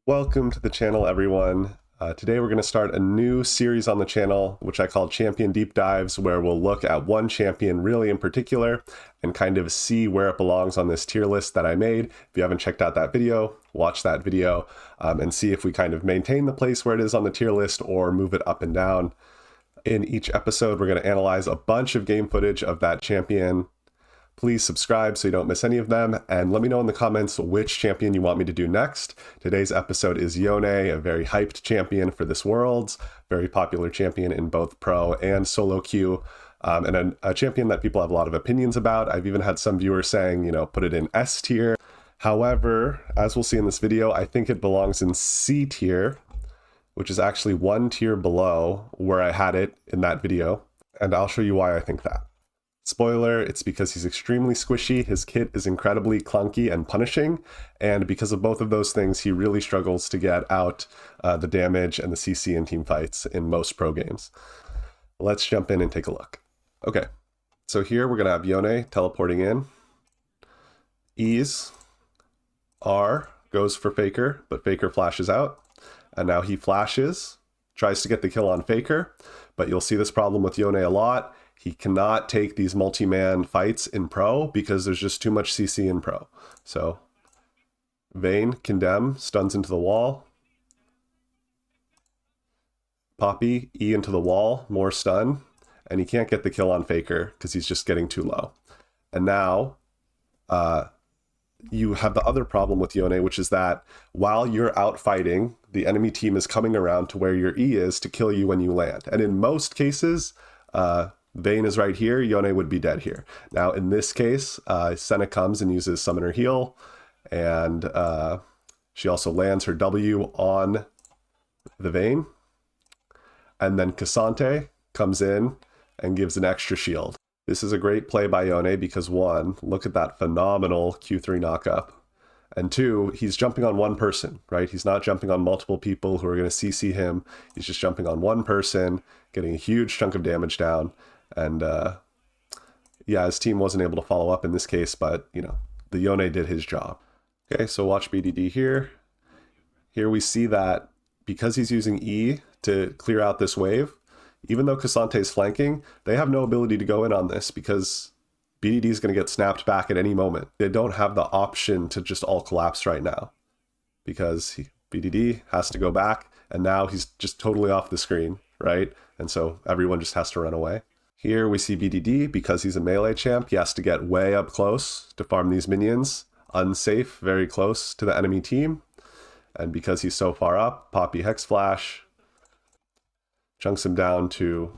Welcome to the channel, everyone. Today we're going to start a new series on the channel, which I call Champion Deep Dives, where we'll look at one champion really in particular and kind of see where it belongs on this tier list that I made. If you haven't checked out that video, watch that video and see if we kind of maintain the place where it is on the tier list or move it up and down. In each episode, we're going to analyze a bunch of game footage of that champion. Please subscribe so you don't miss any of them, and let me know in the comments which champion you want me to do next. Today's episode is Yone, a very hyped champion for this Worlds, very popular champion in both pro and solo queue, and a champion that people have a lot of opinions about. I've even had some viewers saying, put it in S tier. However, as we'll see in this video, I think it belongs in C tier, which is actually one tier below where I had it in that video, and I'll show you why I think that. Spoiler, it's because he's extremely squishy, his kit is incredibly clunky and punishing, and because of both of those things, he really struggles to get out the damage and the CC in team fights in most pro games. Let's jump in and take a look. Okay, so here we're going to have Yone teleporting in. E's, R goes for Faker, but Faker flashes out, and now he flashes, tries to get the kill on Faker, but you'll see this problem with Yone a lot. He cannot take these multi-man fights in pro because there's just too much CC in pro. So Vayne, condemn, stuns into the wall. Poppy, E into the wall, more stun. And he can't get the kill on Faker because he's just getting too low. And now you have the other problem with Yone, which is that while you're out fighting, the enemy team is coming around to where your E is to kill you when you land. And in most cases, Vayne is right here, Yone would be dead here. Now in this case, Senna comes and uses Summoner Heal, and she also lands her W on the Vayne. And then Cassante comes in and gives an extra shield. This is a great play by Yone because one, look at that phenomenal Q3 knockup. And two, he's jumping on one person, right? He's not jumping on multiple people who are going to CC him. He's just jumping on one person, getting a huge chunk of damage down. And yeah, his team wasn't able to follow up in this case, but the Yone did his job. Okay, so watch BDD here. Here we see that because he's using E to clear out this wave, even though Cassante is flanking, they have no ability to go in on this because BDD is going to get snapped back at any moment. They don't have the option to just all collapse right now because BDD has to go back, and now he's just totally off the screen, right? And so everyone just has to run away. Here we see BDD, because he's a melee champ, he has to get way up close to farm these minions, unsafe, very close to the enemy team. And because he's so far up, Poppy Hex Flash chunks him down to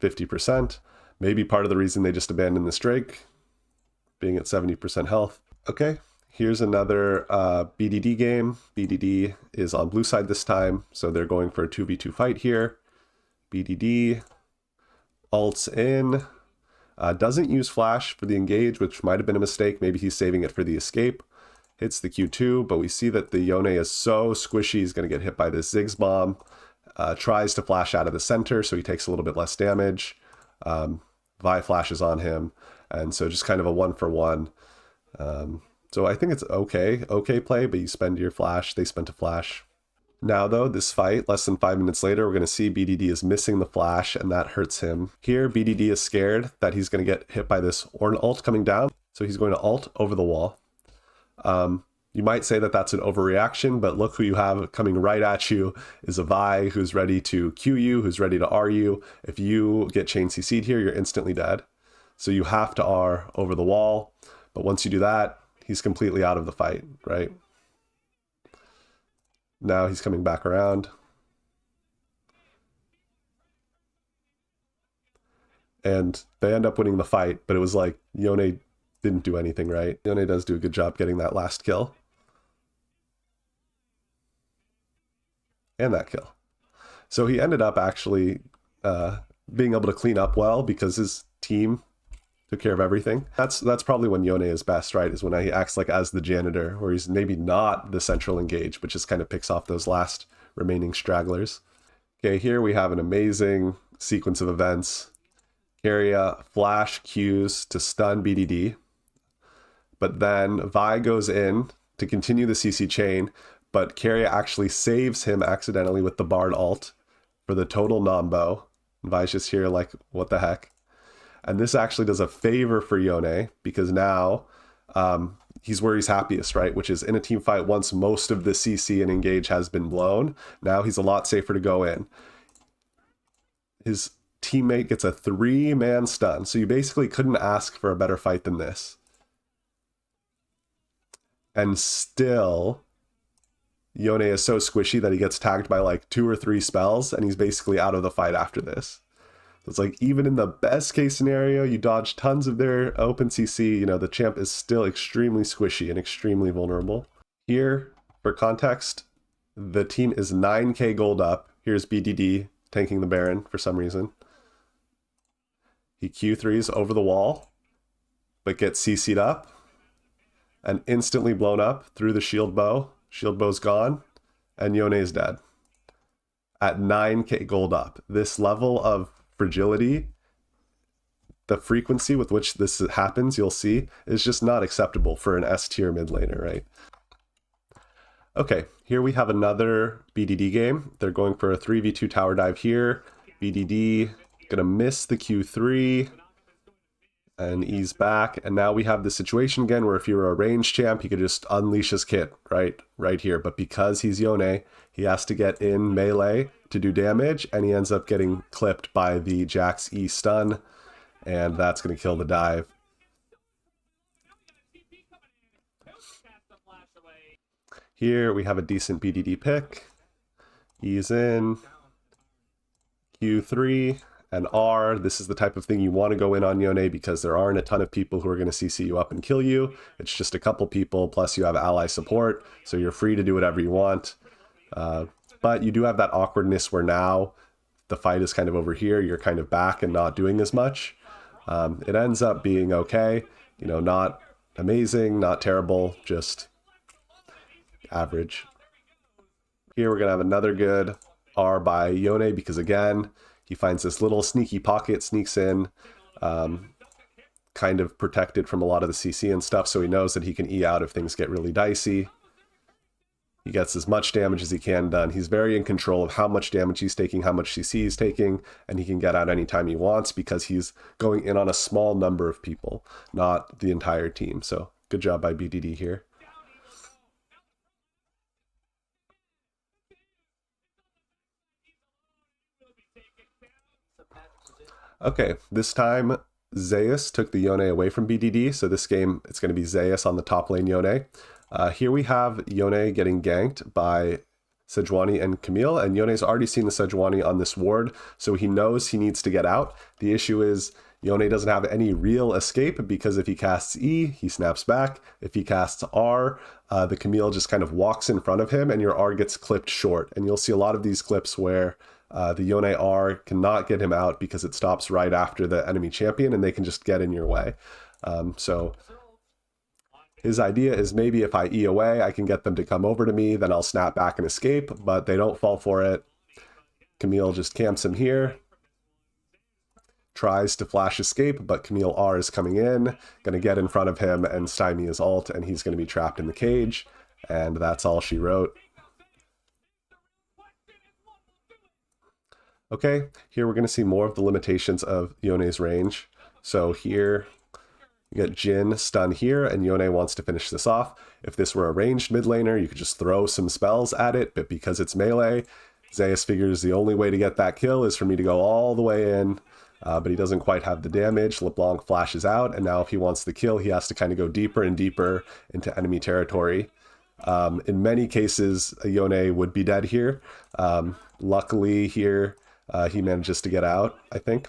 50%. Maybe part of the reason they just abandoned this Drake, being at 70% health. Okay, here's another BDD game. BDD is on blue side this time, so they're going for a 2v2 fight here. BDD ults in, doesn't use flash for the engage, which might have been a mistake. Maybe he's saving it for the escape. Hits the Q2, but we see that the Yone is so squishy, he's going to get hit by this Ziggs bomb. Tries to flash out of the center, so he takes a little bit less damage. Vi flashes on him, and so just kind of a 1-for-1. So I think it's okay play, but you spend your flash, they spent a flash. Now though, this fight, less than 5 minutes later, we're going to see BDD is missing the flash, and that hurts him. Here, BDD is scared that he's going to get hit by this Ornn ult coming down, so he's going to ult over the wall. You might say that that's an overreaction, but look who you have coming right at you is a Vi who's ready to Q you, who's ready to R you. If you get chain CC'd here, you're instantly dead. So you have to R over the wall, but once you do that, he's completely out of the fight, right? Now he's coming back around. And they end up winning the fight, but it was like Yone didn't do anything right. Yone does do a good job getting that last kill. And that kill. So he ended up actually being able to clean up well because his team took care of everything. That's probably when Yone is best, right? Is when he acts like as the janitor, where he's maybe not the central engage, but just kind of picks off those last remaining stragglers. Okay, here we have an amazing sequence of events. Keria flash Qs to stun BDD, but then Vi goes in to continue the CC chain, but Keria actually saves him accidentally with the Bard ult for the total Nombo. Vi's just here like, what the heck? And this actually does a favor for Yone, because now he's where he's happiest, right? Which is in a team fight once most of the CC and engage has been blown. Now he's a lot safer to go in. His teammate gets a 3-man stun, so you basically couldn't ask for a better fight than this. And still, Yone is so squishy that he gets tagged by like 2 or 3 spells, and he's basically out of the fight after this. So it's like, even in the best case scenario, you dodge tons of their open CC, you know, the champ is still extremely squishy and extremely vulnerable. Here, for context, the team is 9k gold up. Here's BDD tanking the Baron for some reason. He Q3s over the wall, but gets CC'd up and instantly blown up through the shield bow. Shield bow's gone, and Yone is dead. At 9k gold up. This level of fragility, the frequency with which this happens, you'll see, is just not acceptable for an S tier mid laner, right? Okay, here we have another BDD game. They're going for a 3v2 tower dive here. BDD gonna miss the Q3 and ease back. And now we have the situation again where if you were a ranged champ, he could just unleash his kit right here. But because he's Yone, he has to get in melee to do damage, and he ends up getting clipped by the Jax E stun, and that's going to kill the dive. Here we have a decent BDD pick. He's in Q3 and R. This is the type of thing you want to go in on Yone, because there aren't a ton of people who are going to CC you up and kill you. It's just a couple people, plus you have ally support, so you're free to do whatever you want. But you do have that awkwardness where now the fight is kind of over here, you're kind of back and not doing as much. It ends up being okay, you know, not amazing, not terrible, just average. Here we're going to have another good R by Yone, because again, he finds this little sneaky pocket, sneaks in, kind of protected from a lot of the CC and stuff, so he knows that he can E out if things get really dicey. He gets as much damage as he can done. He's very in control of how much damage he's taking, how much CC he's taking, and he can get out anytime he wants because he's going in on a small number of people, not the entire team. So good job by BDD here. Okay, this time Zeus took the Yone away from BDD, so this game it's going to be Zeus on the top lane Yone. Here we have Yone getting ganked by Sejuani and Camille, and Yone's already seen the Sejuani on this ward, so he knows he needs to get out. The issue is Yone doesn't have any real escape, because if he casts E, he snaps back. If he casts R, the Camille just kind of walks in front of him, and your R gets clipped short. And you'll see a lot of these clips where the Yone R cannot get him out because it stops right after the enemy champion, and they can just get in your way. So his idea is maybe if I E away, I can get them to come over to me, then I'll snap back and escape, but they don't fall for it. Camille just camps him here. Tries to flash escape, but Camille R is coming in, gonna get in front of him and stymie his ult, and he's gonna be trapped in the cage, and that's all she wrote. Okay, here we're gonna see more of the limitations of Yone's range. So here, you get Jhin stun here, and Yone wants to finish this off. If this were a ranged mid laner, you could just throw some spells at it, but because it's melee, Zeus figures the only way to get that kill is for me to go all the way in, but he doesn't quite have the damage. LeBlanc flashes out, and now if he wants the kill, he has to kind of go deeper and deeper into enemy territory. In many cases, Yone would be dead here. Luckily here, he manages to get out, I think.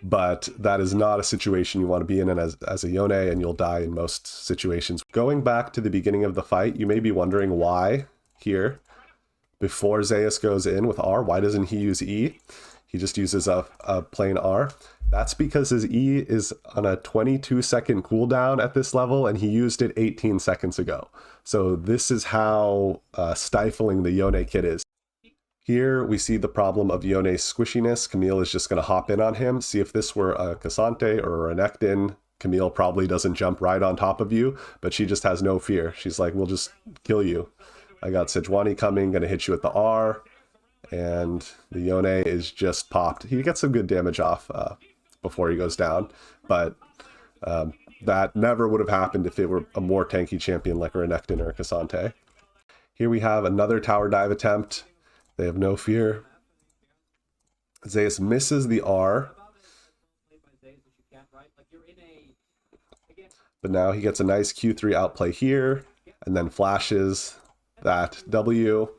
But that is not a situation you want to be in as a Yone, and you'll die in most situations. Going back to the beginning of the fight, you may be wondering why here, before Zeus goes in with R, why doesn't he use E? He just uses a plain R. That's because his E is on a 22-second cooldown at this level, and he used it 18 seconds ago. So this is how stifling the Yone kit is. Here we see the problem of Yone's squishiness. Camille is just going to hop in on him. See, if this were a Cassante or a Renekton, Camille probably doesn't jump right on top of you, but she just has no fear. She's like, we'll just kill you. I got Sejuani coming, gonna hit you with the R, and the Yone is just popped. He gets some good damage off before he goes down, but that never would have happened if it were a more tanky champion like a Renekton or a Cassante. Here we have another tower dive attempt. They have no fear. Zeus misses the R, but now he gets a nice Q3 outplay here, and then flashes that W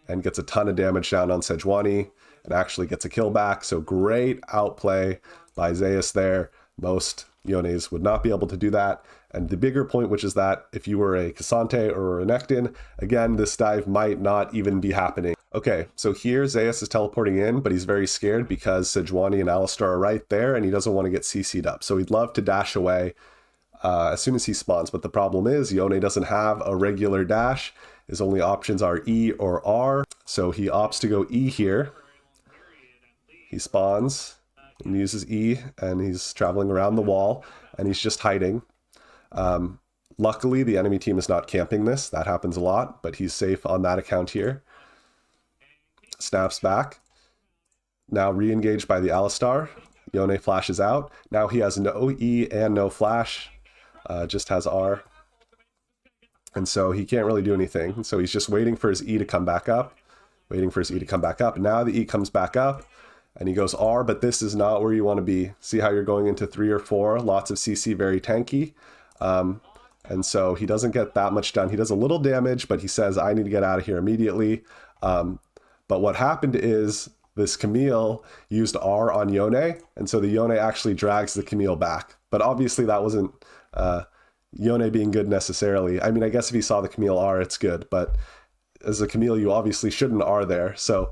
and gets a ton of damage down on Sejuani and actually gets a kill back. So great outplay by Zeus there. Most Yones would not be able to do that. And the bigger point, which is that if you were a Cassante or a Renekton, again, this dive might not even be happening. Okay, so here Zeus is teleporting in, but he's very scared because Sejuani and Alistar are right there, and he doesn't want to get CC'd up. So he'd love to dash away as soon as he spawns, but the problem is Yone doesn't have a regular dash. His only options are E or R, so he opts to go E here. He spawns and uses E, and he's traveling around the wall, and he's just hiding. Luckily, the enemy team is not camping this. That happens a lot, but he's safe on that account here. Snaps back. Now re-engaged by the Alistar. Yone flashes out. Now he has no E and no flash. Just has R. And so he can't really do anything. So he's just waiting for his E to come back up. Waiting for his E to come back up. Now the E comes back up. And he goes R, but this is not where you want to be. See how you're going into 3 or 4. Lots of CC, very tanky. And so he doesn't get that much done. He does a little damage, but he says, I need to get out of here immediately. But what happened is this Camille used R on Yone, and so the Yone actually drags the Camille back. But obviously that wasn't Yone being good necessarily. I mean, I guess if he saw the Camille R, it's good, but as a Camille, you obviously shouldn't R there. So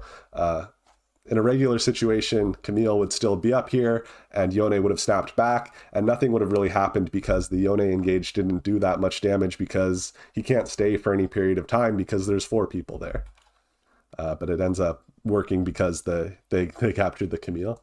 in a regular situation, Camille would still be up here, and Yone would have snapped back, and nothing would have really happened because the Yone engage didn't do that much damage because he can't stay for any period of time because there's 4 people there. But it ends up working because they captured the Camille.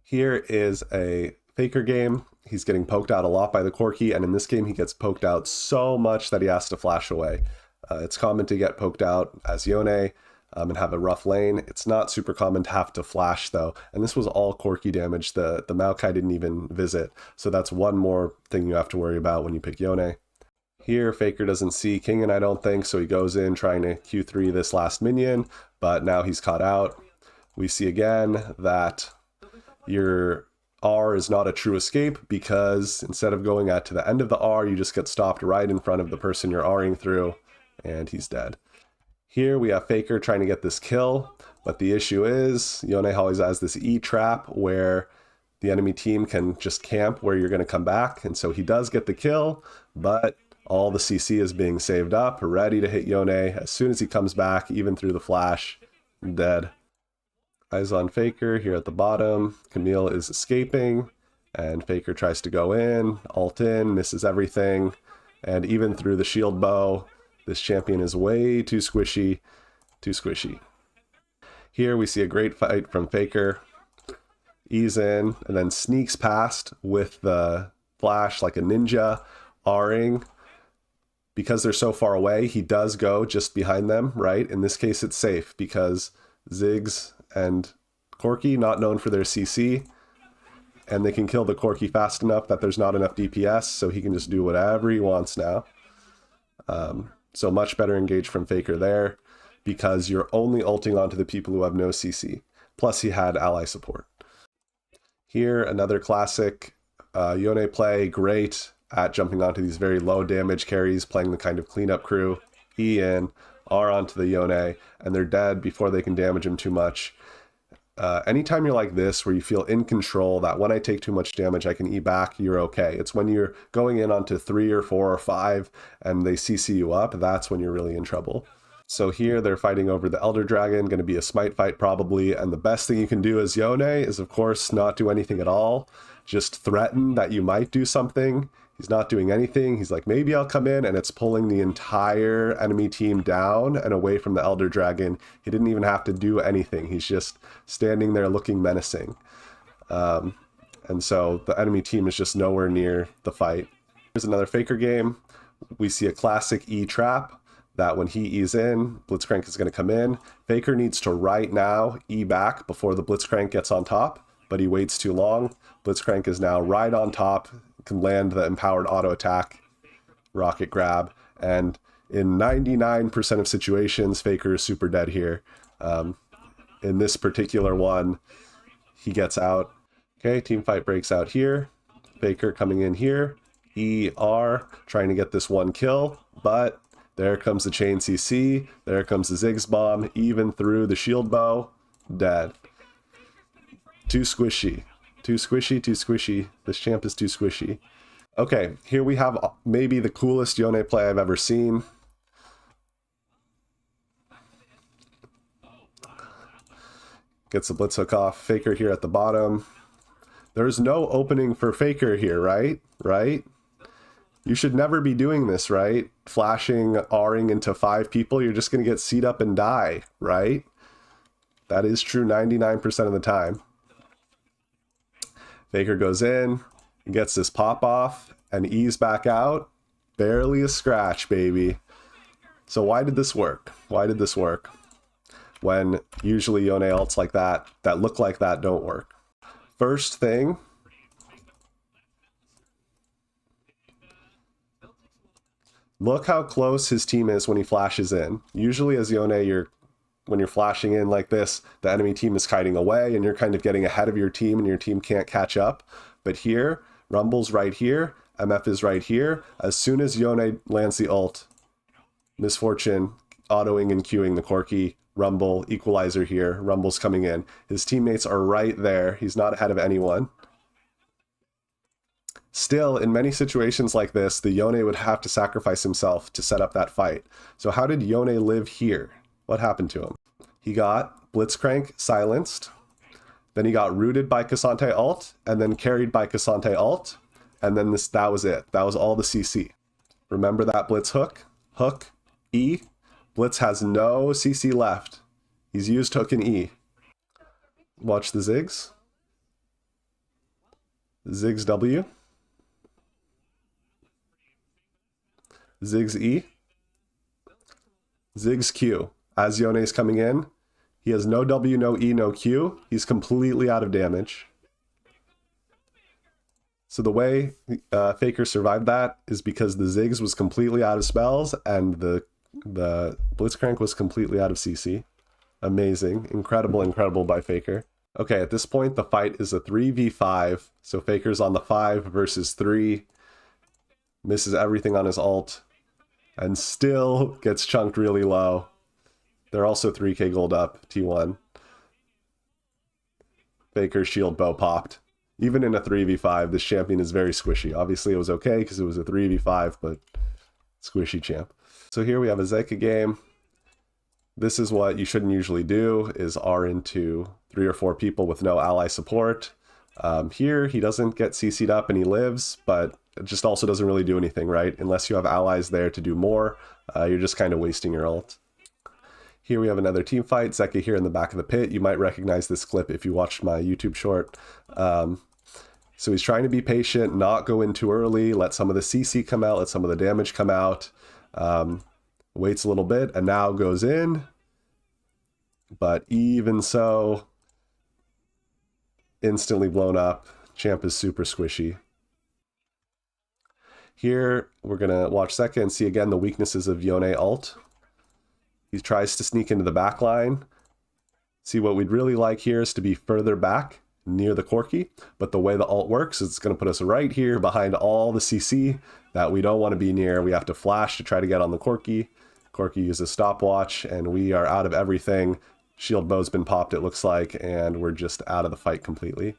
Here is a Faker game. He's getting poked out a lot by the Corki, and in this game he gets poked out so much that he has to flash away. It's common to get poked out as Yone and have a rough lane. It's not super common to have to flash though, and this was all Corki damage. The Maokai didn't even visit, so that's one more thing you have to worry about when you pick Yone. Here, Faker doesn't see King, and I don't think, so he goes in trying to Q3 this last minion, but now he's caught out. We see again that your R is not a true escape because instead of going to the end of the R, you just get stopped right in front of the person you're R'ing through, and he's dead. Here we have Faker trying to get this kill, but the issue is Yone always has this E trap where the enemy team can just camp where you're going to come back, and so he does get the kill, but all the CC is being saved up, ready to hit Yone as soon as he comes back, even through the flash. Dead. Eyes on Faker here at the bottom. Camille is escaping, and Faker tries to go in, ult in, misses everything, and even through the shield bow, this champion is way too squishy. Too squishy. Here we see a great fight from Faker. Ease in, and then sneaks past with the flash like a ninja, R'ing. Because they're so far away, he does go just behind them, right? In this case, it's safe because Ziggs and Corki, not known for their CC, and they can kill the Corki fast enough that there's not enough DPS, so he can just do whatever he wants now. So much better engage from Faker there because you're only ulting onto the people who have no CC. Plus, he had ally support. Here, another classic Yone play, great at jumping onto these very low damage carries, playing the kind of cleanup crew. E in, R onto the Yone, and they're dead before they can damage him too much. Anytime you're like this, where you feel in control, that when I take too much damage, I can E back, you're okay. It's when you're going in onto 3 or 4 or 5, and they CC you up, that's when you're really in trouble. So here they're fighting over the Elder Dragon, going to be a smite fight probably, and the best thing you can do as Yone is, of course, not do anything at all. Just threaten that you might do something. He's not doing anything. He's like, maybe I'll come in, and it's pulling the entire enemy team down and away from the Elder Dragon. He didn't even have to do anything. He's just standing there looking menacing. and so the enemy team is just nowhere near the fight. Here's another Faker game. We see a classic E trap that when he E's in, Blitzcrank is going to come in. Faker needs to right now E back before the Blitzcrank gets on top, but he waits too long. Blitzcrank is now right on top, can land the empowered auto attack, rocket grab, and in 99% of situations, Faker is super dead here. In this particular one, he gets out. Okay, team fight breaks out here. Faker coming in here. ER, trying to get this one kill, but there comes the chain CC. There comes the Ziggs bomb, even through the shield bow. Dead. Too squishy. Too squishy, too squishy. This champ is too squishy. Okay, here we have maybe the coolest Yone play I've ever seen. Gets the blitz hook off. Faker here at the bottom. There's no opening for Faker here, right? Right? You should never be doing this, right? Flashing, R-ing into 5 people, you're just going to get C'd up and die, right? That is true 99% of the time. Faker goes in, gets this pop off, and E's back out. Barely a scratch, baby. So why did this work? Why did this work? When usually Yone ults like that look like that, don't work. First thing, look how close his team is when he flashes in. Usually as Yone, when you're flashing in like this, the enemy team is kiting away and you're kind of getting ahead of your team and your team can't catch up. But here, Rumble's right here, MF is right here. As soon as Yone lands the ult, Misfortune, autoing and queuing the Corki, Rumble, equalizer here, Rumble's coming in. His teammates are right there. He's not ahead of anyone. Still, in many situations like this, the Yone would have to sacrifice himself to set up that fight. So how did Yone live here? What happened to him? He got Blitzcrank silenced, then he got rooted by Cassante ult, and then carried by Cassante ult, and then that was it. That was all the CC. Remember that Blitz hook? Hook, E. Blitz has no CC left. He's used hook and E. Watch the Ziggs. Ziggs W. Ziggs E. Ziggs Q. As Yone's coming in, he has no W, no E, no Q. He's completely out of damage. So the way Faker survived that is because the Ziggs was completely out of spells and the Blitzcrank was completely out of CC. Amazing. Incredible, incredible by Faker. Okay, at this point, the fight is a 3v5. So Faker's on the 5 versus 3. Misses everything on his ult. And still gets chunked really low. They're also 3k gold up, T1. Faker's shield bow popped. Even in a 3v5, this champion is very squishy. Obviously, it was okay because it was a 3v5, but squishy champ. So here we have a Zeka game. This is what you shouldn't usually do, is R into 3 or 4 people with no ally support. Here, he doesn't get CC'd up and he lives, but it just also doesn't really do anything, right? Unless you have allies there to do more, you're just kind of wasting your ult. Here we have another team fight. Zeka here in the back of the pit. You might recognize this clip if you watched my YouTube short. So he's trying to be patient, not go in too early, let some of the CC come out, let some of the damage come out. Waits a little bit and now goes in. But even so, instantly blown up. Champ is super squishy. Here, we're going to watch Zeka and see again the weaknesses of Yone ult. He tries to sneak into the back line. See, what we'd really like here is to be further back near the Corki, but the way the ult works is it's going to put us right here behind all the CC that we don't want to be near. We have to flash to try to get on the Corki. Corki uses stopwatch, and we are out of everything. Shield bow's been popped, it looks like, and we're just out of the fight completely.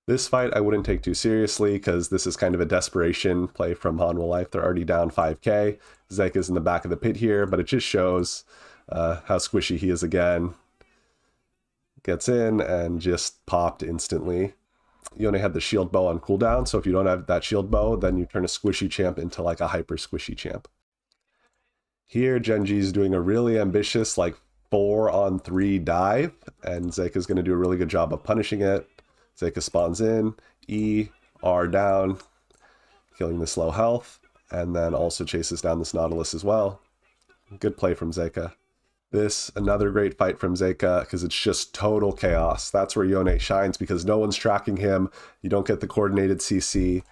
This fight I wouldn't take too seriously because this is kind of a desperation play from Hanwha Life. They're already down 5k. Zeka's in the back of the pit here, but it just shows how squishy he is again. Gets in and just popped instantly. Yone had the shield bow on cooldown, so if you don't have that shield bow, then you turn a squishy champ into like a hyper squishy champ. Here, Genji's doing a really ambitious like 4-on-3 dive, and Zeka's going to do a really good job of punishing it. Zeka spawns in, E, R down, killing the slow health, and then also chases down this Nautilus as well. Good play from Zeka. This, another great fight from Zeka, because it's just total chaos. That's where Yone shines, because no one's tracking him. You don't get the coordinated CC.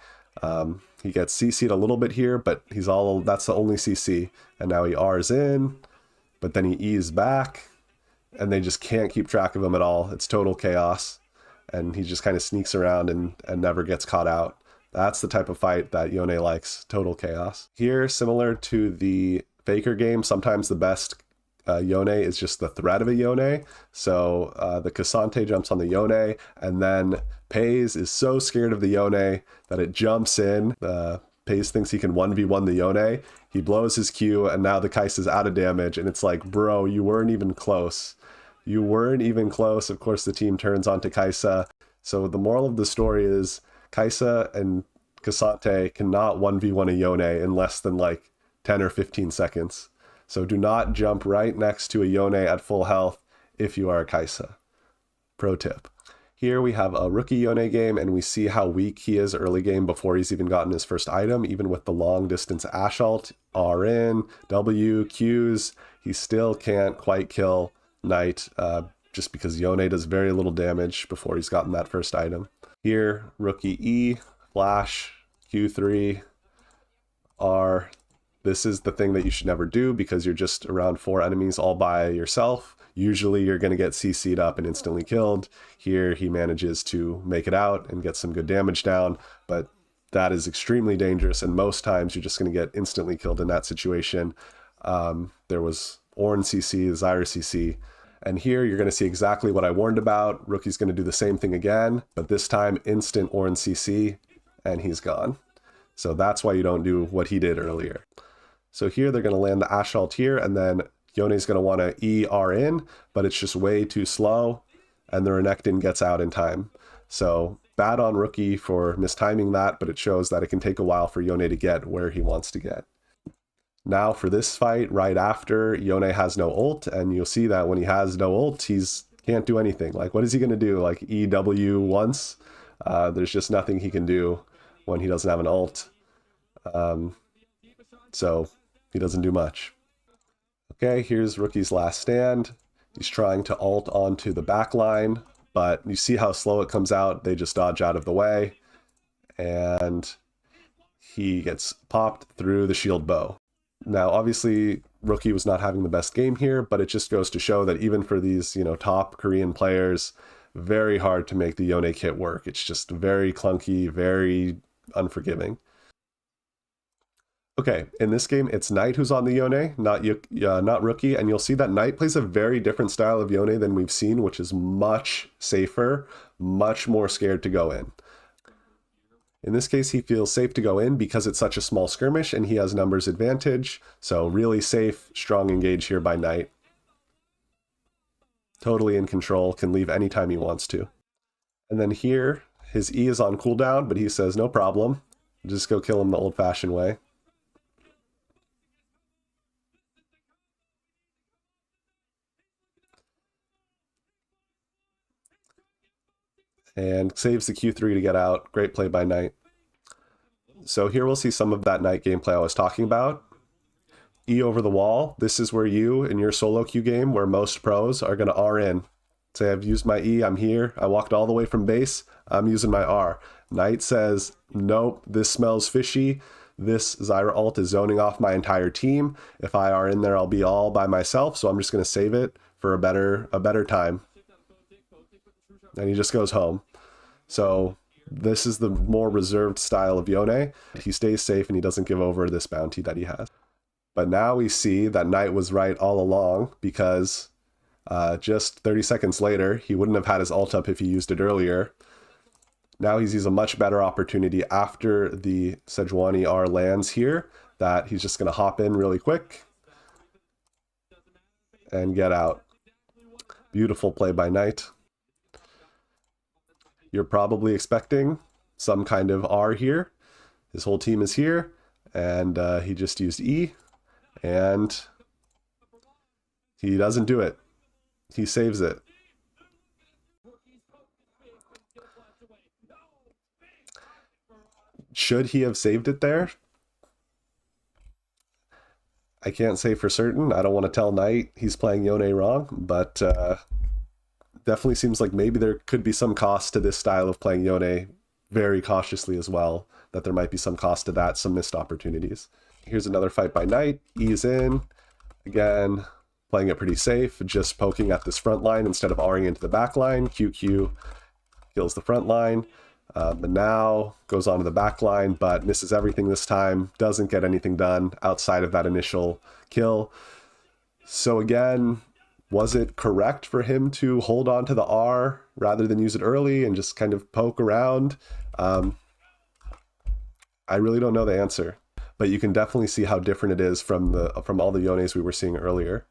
He gets CC'd a little bit here, but that's the only CC. And now he R's in, but then he E's back, and they just can't keep track of him at all. It's total chaos. And he just kind of sneaks around and never gets caught out. That's the type of fight that Yone likes, total chaos. Here, similar to the Faker game, sometimes the best Yone is just the threat of a Yone. So the Cassante jumps on the Yone, and then Pays is so scared of the Yone that it jumps in. Pays thinks he can 1v1 the Yone. He blows his Q, and now the Kai'Sa is out of damage, and it's like, bro, you weren't even close. You weren't even close. Of course, the team turns onto Kai'Sa. So the moral of the story is Kai'Sa and Cassante cannot 1v1 a Yone in less than like 10 or 15 seconds. So do not jump right next to a Yone at full health if you are a Kai'Sa. Pro tip. Here we have a rookie Yone game, and we see how weak he is early game before he's even gotten his first item. Even with the long distance Ash ult, R in, W, Qs, he still can't quite kill Knight, just because Yone does very little damage before he's gotten that first item. Here, rookie E, flash, Q3, R. This is the thing that you should never do, because you're just around 4 enemies all by yourself. Usually you're going to get CC'd up and instantly killed. Here he manages to make it out and get some good damage down, but that is extremely dangerous, and most times you're just going to get instantly killed in that situation. There was Ornn CC, Zyra CC, and here you're going to see exactly what I warned about. Rookie's going to do the same thing again, but this time instant Ornn CC, and he's gone. So that's why you don't do what he did earlier. So here they're going to land the Ash ult here, and then Yone's going to want to ER in, but it's just way too slow, and the Renekton gets out in time. So bad on Rookie for mistiming that, but it shows that it can take a while for Yone to get where he wants to get. Now for this fight, right after, Yone has no ult, and you'll see that when he has no ult, he's can't do anything. Like, what is he going to do? Like, EW once? There's just nothing he can do when he doesn't have an ult. So he doesn't do much. Okay, here's Rookie's last stand. He's trying to ult onto the back line, but you see how slow it comes out. They just dodge out of the way, and he gets popped through the shield bow. Now, obviously, Rookie was not having the best game here, but it just goes to show that even for these, top Korean players, very hard to make the Yone kit work. It's just very clunky, very unforgiving. Okay, in this game, it's Knight who's on the Yone, not Rookie, and you'll see that Knight plays a very different style of Yone than we've seen, which is much safer, much more scared to go in. In this case, he feels safe to go in because it's such a small skirmish and he has numbers advantage, so really safe, strong engage here by Knight. Totally in control, can leave anytime he wants to. And then here, his E is on cooldown, but he says, no problem, just go kill him the old-fashioned way. And saves the Q3 to get out. Great play by Knight. So here we'll see some of that Knight gameplay I was talking about. E over the wall. This is where you, in your solo queue game, where most pros are going to R in. Say, I've used my E, I'm here. I walked all the way from base. I'm using my R. Knight says, nope, this smells fishy. This Zyra ult is zoning off my entire team. If I R in there, I'll be all by myself, so I'm just going to save it for a better time. And he just goes home. So this is the more reserved style of Yone. He stays safe and he doesn't give over this bounty that he has. But now we see that Knight was right all along, because just 30 seconds later, he wouldn't have had his ult up if he used it earlier. Now he sees a much better opportunity after the Sejuani R lands here, that he's just going to hop in really quick and get out. Beautiful play by Knight. You're probably expecting some kind of R here. His whole team is here, and he just used E, and he doesn't do it. He saves it. Should he have saved it there? I can't say for certain. I don't want to tell Knight he's playing Yone wrong, but definitely seems like maybe there could be some cost to this style of playing Yone very cautiously as well, that there might be some cost to that, some missed opportunities. Here's another fight by Knight. Ease in. Again, playing it pretty safe, just poking at this front line instead of R'ing into the back line. QQ kills the front line. But now goes on to the back line, but misses everything this time. Doesn't get anything done outside of that initial kill. So again, was it correct for him to hold on to the R rather than use it early and just kind of poke around? I really don't know the answer, but you can definitely see how different it is from all the Yones we were seeing earlier.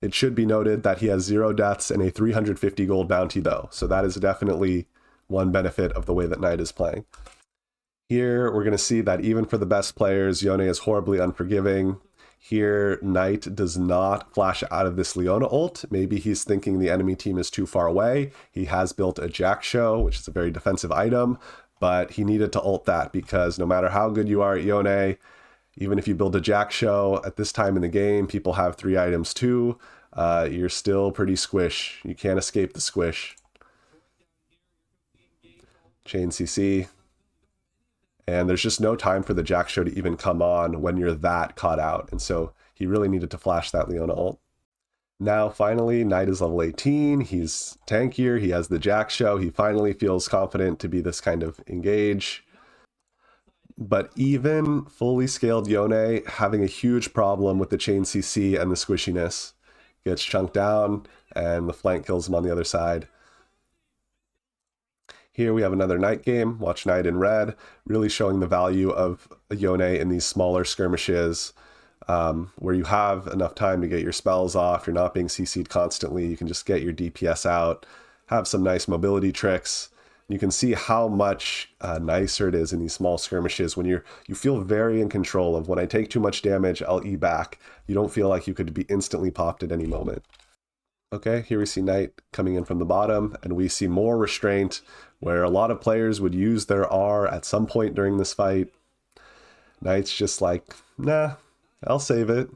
It should be noted that he has 0 deaths and a 350 gold bounty though, so that is definitely one benefit of the way that Knight is playing. Here, we're going to see that even for the best players, Yone is horribly unforgiving. Here, Knight does not flash out of this Leona ult. Maybe he's thinking the enemy team is too far away. He has built a Jack Show, which is a very defensive item, but he needed to ult that because no matter how good you are at Yone, even if you build a Jack Show at this time in the game, people have 3 items too. You're still pretty squish. You can't escape the squish. Chain CC. And there's just no time for the Jack Show to even come on when you're that caught out. And so he really needed to flash that Leona ult. Now, finally, Knight is level 18. He's tankier. He has the Jack Show. He finally feels confident to be this kind of engage. But even fully scaled Yone having a huge problem with the chain CC and the squishiness. Gets chunked down and the flank kills him on the other side. Here we have another Knight game. Watch Knight in red, really showing the value of Yone in these smaller skirmishes where you have enough time to get your spells off. You're not being CC'd constantly. You can just get your DPS out, have some nice mobility tricks. You can see how much nicer it is in these small skirmishes when you feel very in control of when I take too much damage, I'll E back. You don't feel like you could be instantly popped at any moment. Okay, here we see Knight coming in from the bottom, and we see more restraint, where a lot of players would use their R at some point during this fight. Knight's just like, nah, I'll save it.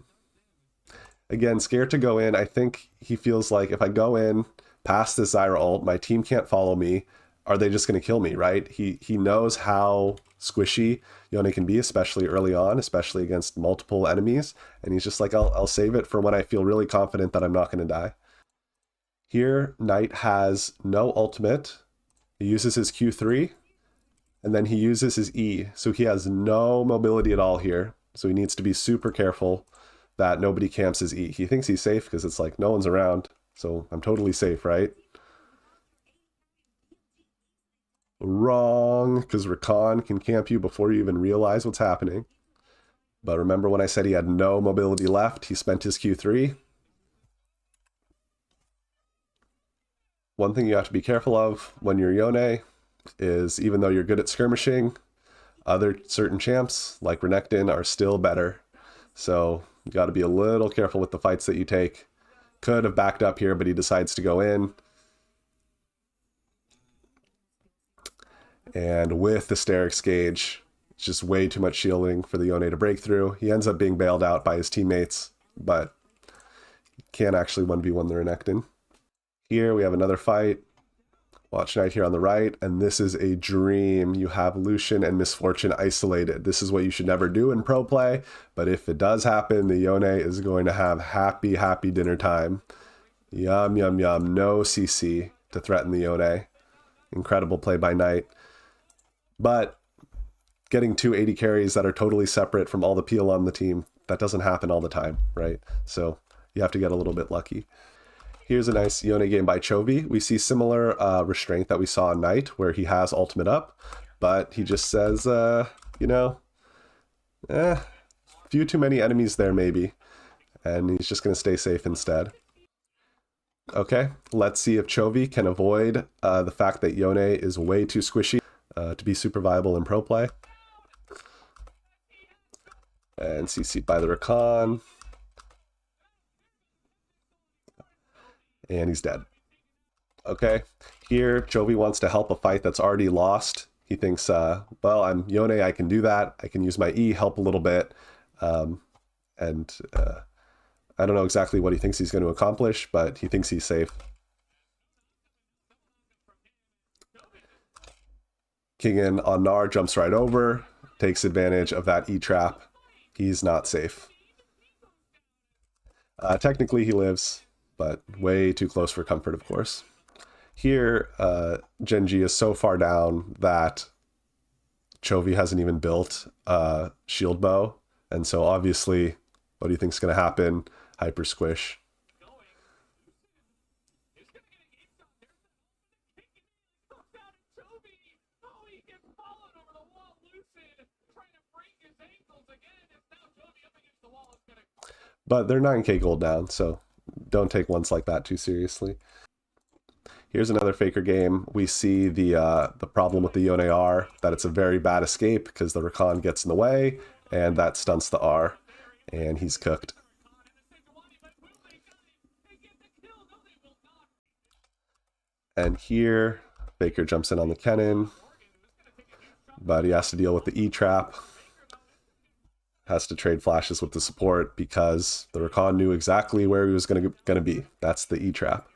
Again, scared to go in. I think he feels like if I go in past this Zyra ult, my team can't follow me. Are they just going to kill me, right? He knows how squishy Yone can be, especially early on, especially against multiple enemies. And he's just like, I'll save it for when I feel really confident that I'm not going to die. Here, Knight has no ultimate. He uses his Q3, and then he uses his E. So he has no mobility at all here. So he needs to be super careful that nobody camps his E. He thinks he's safe because it's like, no one's around. So I'm totally safe, right? Wrong, because Rakan can camp you before you even realize what's happening. But remember when I said he had no mobility left, he spent his Q3. One thing you have to be careful of when you're Yone is even though you're good at skirmishing, other certain champs like Renekton are still better. So you got to be a little careful with the fights that you take. Could have backed up here, but he decides to go in. And with the Sterix Gauge, it's just way too much shielding for the Yone to break through. He ends up being bailed out by his teammates, but can't actually 1v1 the Renekton. Here we have another fight. Watch Knight here on the right, and this is a dream. You have Lucian and Misfortune isolated. This is what you should never do in pro play, but if it does happen, the Yone is going to have happy, happy dinner time. Yum, yum, yum. No CC to threaten the Yone. Incredible play by Knight. But getting 2 80 carries that are totally separate from all the peel on the team, that doesn't happen all the time, right? So you have to get a little bit lucky. Here's a nice Yone game by Chovy. We see similar restraint that we saw on Knight, where he has ultimate up, but he just says, few too many enemies there maybe, and he's just going to stay safe instead. Okay, let's see if Chovy can avoid the fact that Yone is way too squishy to be super viable in pro play. And CC'd by the Rakan. And he's dead. Okay, here Chovy wants to help a fight that's already lost. He thinks, well, I'm Yone, I can do that. I can use my E, help a little bit. And I don't know exactly what he thinks he's going to accomplish, but he thinks he's safe. King in on Gnar jumps right over, takes advantage of that E trap. He's not safe. Technically he lives, but way too close for comfort, of course. Here, Genji is so far down that Chovy hasn't even built a shield bow. And so obviously, what do you think is going to happen? Hyper squish. But they're 9k gold down, so don't take ones like that too seriously. Here's another Faker game. We see the problem with the Yone R, that it's a very bad escape because the Rakan gets in the way, and that stunts the R, and he's cooked. And here, Faker jumps in on the Kennen, but he has to deal with the E-trap. Has to trade flashes with the support because the Rakan knew exactly where he was going to be. That's the E-trap.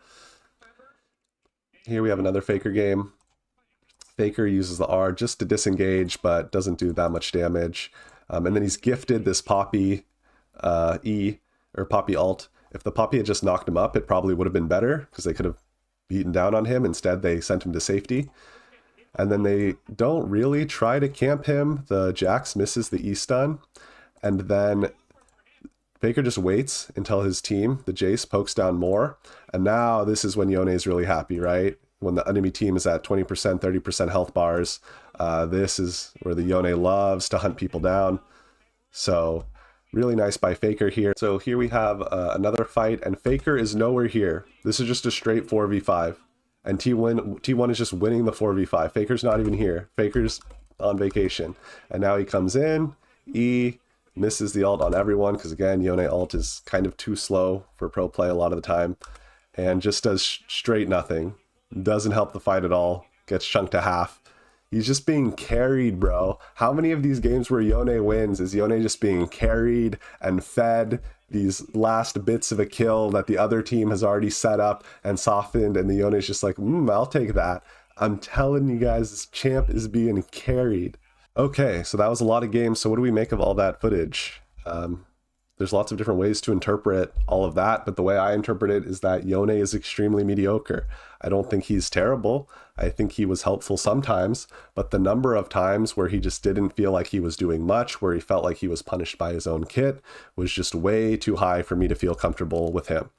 Here we have another Faker game. Faker uses the R just to disengage, but doesn't do that much damage. And then he's gifted this Poppy E, or Poppy ult. If the Poppy had just knocked him up, it probably would have been better, because they could have beaten down on him. Instead, they sent him to safety. And then they don't really try to camp him. The Jax misses the E-stun. And then Faker just waits until his team, the Jace, pokes down more. And now this is when Yone is really happy, right? When the enemy team is at 20%, 30% health bars. This is where the Yone loves to hunt people down. So really nice by Faker here. So here we have another fight, and Faker is nowhere here. This is just a straight 4v5. And T1 is just winning the 4v5. Faker's not even here. Faker's on vacation. And now he comes in, E, misses the ult on everyone, because again, Yone ult is kind of too slow for pro play a lot of the time, and just does straight nothing. Doesn't help the fight at all. Gets chunked to half. He's just being carried, bro. How many of these games where Yone wins is Yone just being carried and fed these last bits of a kill that the other team has already set up and softened, and the Yone's just like, I'll take that. I'm telling you guys, this champ is being carried. Okay, so that was a lot of games. So what do we make of all that footage? There's lots of different ways to interpret all of that, but the way I interpret it is that Yone is extremely mediocre. I don't think he's terrible. I think he was helpful sometimes, but the number of times where he just didn't feel like he was doing much, where he felt like he was punished by his own kit, was just way too high for me to feel comfortable with him.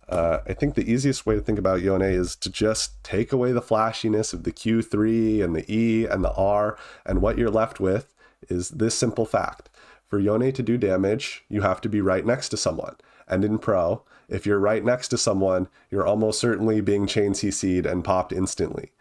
I think the easiest way to think about Yone is to just take away the flashiness of the Q3 and the E and the R, and what you're left with is this simple fact. For Yone to do damage, you have to be right next to someone. And in pro, if you're right next to someone, you're almost certainly being chain CC'd and popped instantly.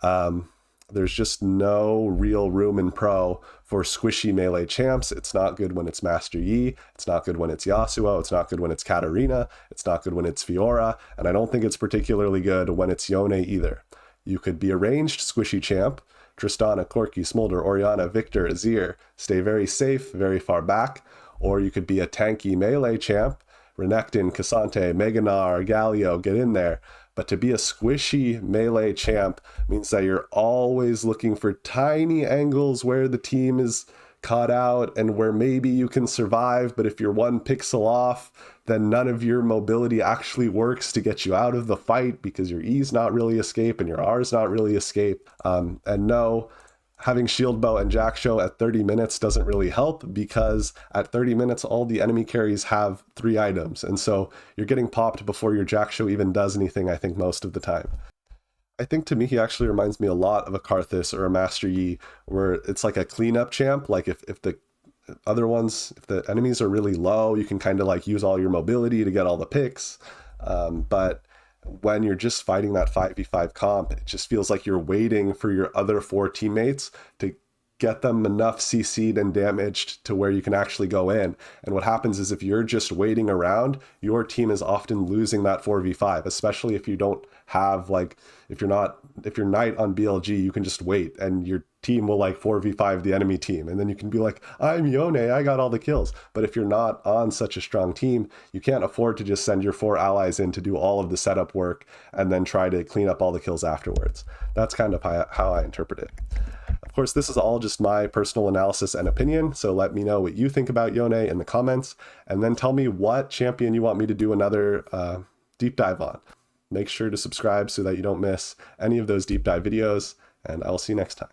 There's just no real room in pro for squishy melee champs. It's not good when it's Master Yi. It's not good when it's Yasuo. It's not good when it's Katarina. It's not good when it's Fiora. And I don't think it's particularly good when it's Yone either. You could be a ranged squishy champ. Tristana, Corki, Smolder, Orianna, Victor, Azir. Stay very safe, very far back. Or you could be a tanky melee champ. Renekton, Cassante, Meganar, Galio, get in there. But to be a squishy melee champ means that you're always looking for tiny angles where the team is caught out and where maybe you can survive, but if you're 1 pixel off, then none of your mobility actually works to get you out of the fight because your E's not really escape and your R's not really escape. And no, having Shield Bow and Jack Show at 30 minutes doesn't really help, because at 30 minutes, all the enemy carries have 3 items. And so you're getting popped before your Jack Show even does anything, I think, most of the time. I think to me, he actually reminds me a lot of a Karthus or a Master Yi, where it's like a cleanup champ. Like if the other ones, if the enemies are really low, you can kind of like use all your mobility to get all the picks. But when you're just fighting that 5v5 comp, it just feels like you're waiting for your other 4 teammates to get them enough CC'd and damaged to where you can actually go in. And what happens is if you're just waiting around, your team is often losing that 4v5, especially if you don't have like, if you're Knight on BLG, you can just wait and your team will like 4v5 the enemy team, and then you can be like, I'm Yone, I got all the kills. But if you're not on such a strong team, you can't afford to just send your 4 allies in to do all of the setup work and then try to clean up all the kills afterwards. That's kind of how I interpret it. Of course, this is all just my personal analysis and opinion, so let me know what you think about Yone in the comments, and then tell me what champion you want me to do another deep dive on. Make sure to subscribe so that you don't miss any of those deep dive videos, and I will see you next time.